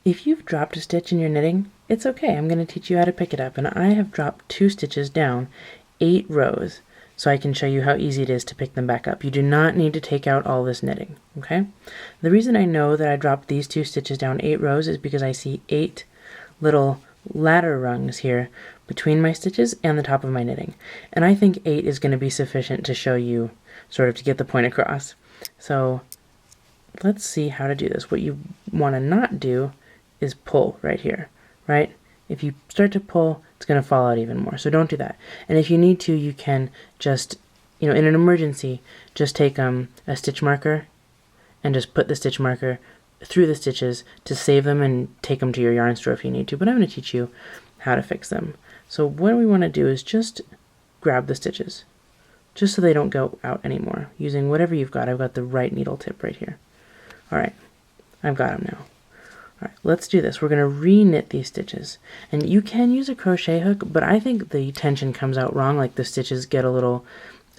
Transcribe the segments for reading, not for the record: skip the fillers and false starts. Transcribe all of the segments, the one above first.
If you've dropped a stitch in your knitting, it's okay. I'm going to teach you how to pick it up, and I have dropped 2 stitches down 8 rows, so I can show you how easy it is to pick them back up. You do not need to take out all this knitting, okay? The reason I know that I dropped these 2 stitches down 8 rows is because I see 8 little ladder rungs here between my stitches and the top of my knitting. And I think 8 is going to be sufficient to show you, sort of to get the point across. So let's see how to do this. What you want to not do is pull right here, right? If you start to pull, it's going to fall out even more. So don't do that. And if you need to, you can just, in an emergency, just take a stitch marker and just put the stitch marker through the stitches to save them and take them to your yarn store if you need to. But I'm going to teach you how to fix them. So what we want to do is just grab the stitches, just so they don't go out anymore, using whatever you've got. I've got the right needle tip right here. All right, I've got them now. All right, let's do this. We're going to re-knit these stitches. And you can use a crochet hook, but I think the tension comes out wrong, like the stitches get a little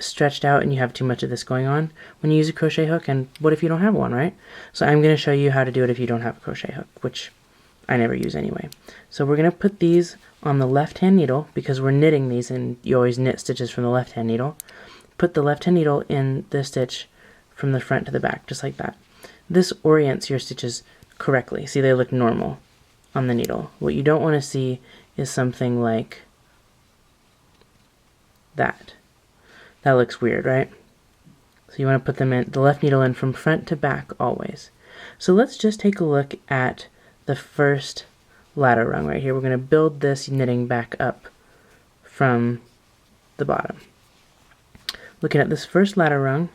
stretched out and you have too much of this going on when you use a crochet hook. And what if you don't have one, right? So I'm going to show you how to do it if you don't have a crochet hook, which I never use anyway. So we're going to put these on the left-hand needle because we're knitting these, and you always knit stitches from the left-hand needle. Put the left-hand needle in the stitch from the front to the back, just like that. This orients your stitches correctly. See, they look normal on the needle. What you don't want to see is something like that. That looks weird, right? So you want to put them in, the left needle in from front to back always. So let's just take a look at the first ladder rung right here. We're going to build this knitting back up from the bottom. Looking at this first ladder rung,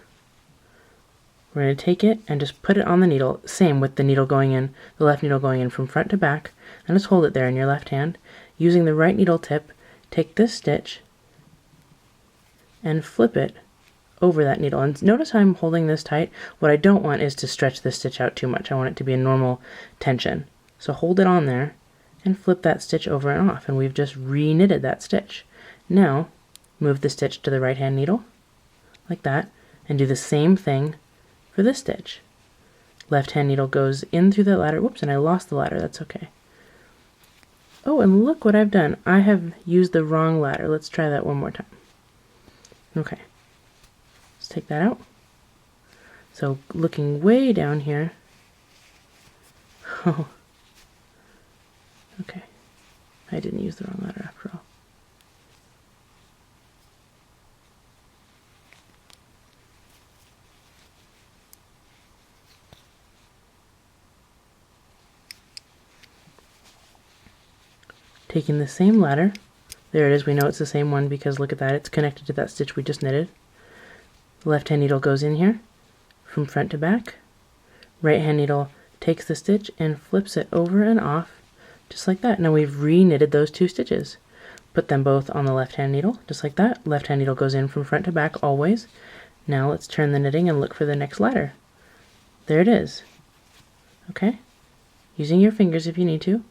we're going to take it and just put it on the needle, same with the needle going in, the left needle going in from front to back, and just hold it there in your left hand. Using the right needle tip, take this stitch and flip it over that needle. And notice how I'm holding this tight. What I don't want is to stretch this stitch out too much. I want it to be a normal tension. So hold it on there and flip that stitch over and off, and we've just re-knitted that stitch. Now, move the stitch to the right hand needle, like that, and do the same thing for this stitch. Left hand needle goes in through the ladder. Whoops, and I lost the ladder. That's okay. Oh, and look what I've done. I have used the wrong ladder. Let's try that one more time. Okay. Let's take that out. So looking way down here. Oh. Okay. I didn't use the wrong ladder after all. Taking the same ladder, there it is, we know it's the same one because look at that, it's connected to that stitch we just knitted. The left hand needle goes in here from front to back. Right hand needle takes the stitch and flips it over and off just like that. Now we've re-knitted those 2 stitches. Put them both on the left hand needle just like that. Left hand needle goes in from front to back always. Now let's turn the knitting and look for the next ladder. There it is. Okay? Using your fingers if you need to.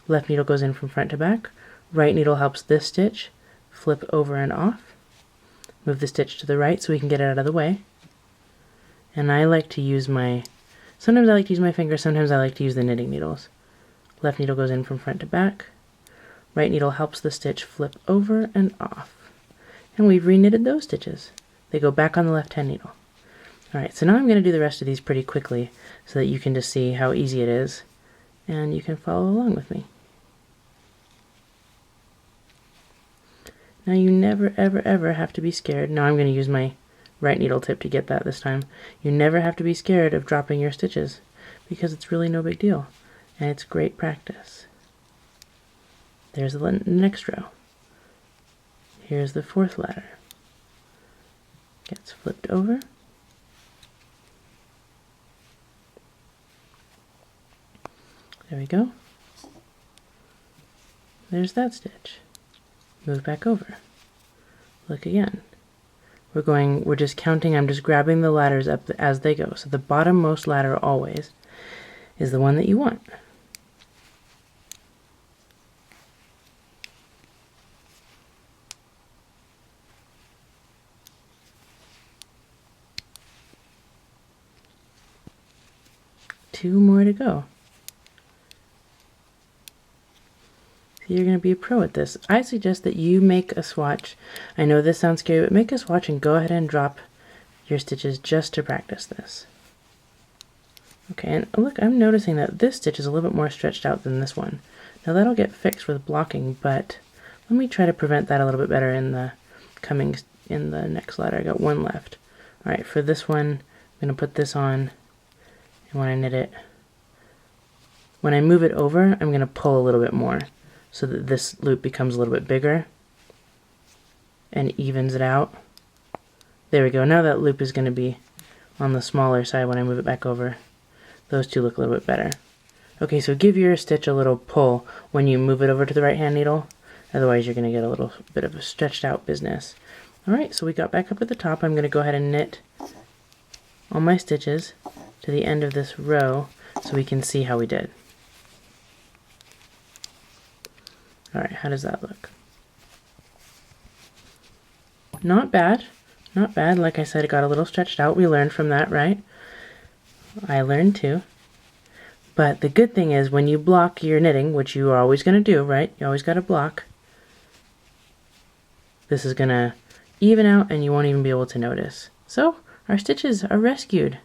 Left needle goes in from front to back. Right needle helps this stitch flip over and off. Move the stitch to the right so we can get it out of the way. And I like to use sometimes I like to use my fingers, sometimes I like to use the knitting needles. Left needle goes in from front to back. Right needle helps the stitch flip over and off. And we've re-knitted those stitches. They go back on the left hand needle. Alright, so now I'm going to do the rest of these pretty quickly so that you can just see how easy it is and you can follow along with me. Now you never ever ever have to be scared. Now I'm going to use my right needle tip to get that this time. You never have to be scared of dropping your stitches because it's really no big deal and it's great practice. There's the next row. Here's the 4th ladder. Gets flipped over. There we go. There's that stitch. Move back over. Look again. We're just counting, I'm just grabbing the ladders up as they go. So the bottommost ladder always is the one that you want. Two more to go. you're going to be a pro at this. I suggest that you make a swatch. I know this sounds scary, but make a swatch and go ahead and drop your stitches just to practice this. Okay, and look, I'm noticing that this stitch is a little bit more stretched out than this one. Now that'll get fixed with blocking, but let me try to prevent that a little bit better in the next ladder. I got one left. All right, for this one, I'm going to put this on, and when I knit it, when I move it over, I'm going to pull a little bit more so that this loop becomes a little bit bigger and evens it out. There we go. Now that loop is going to be on the smaller side when I move it back over. Those two look a little bit better. Okay, so give your stitch a little pull when you move it over to the right hand needle. Otherwise you're going to get a little bit of a stretched out business. Alright, so we got back up at the top. I'm going to go ahead and knit all my stitches to the end of this row so we can see how we did. Alright, how does that look? Not bad. Not bad. Like I said, it got a little stretched out. We learned from that, right? I learned too. But the good thing is when you block your knitting, which you are always going to do, right? You always got to block. This is going to even out and you won't even be able to notice. So our stitches are rescued.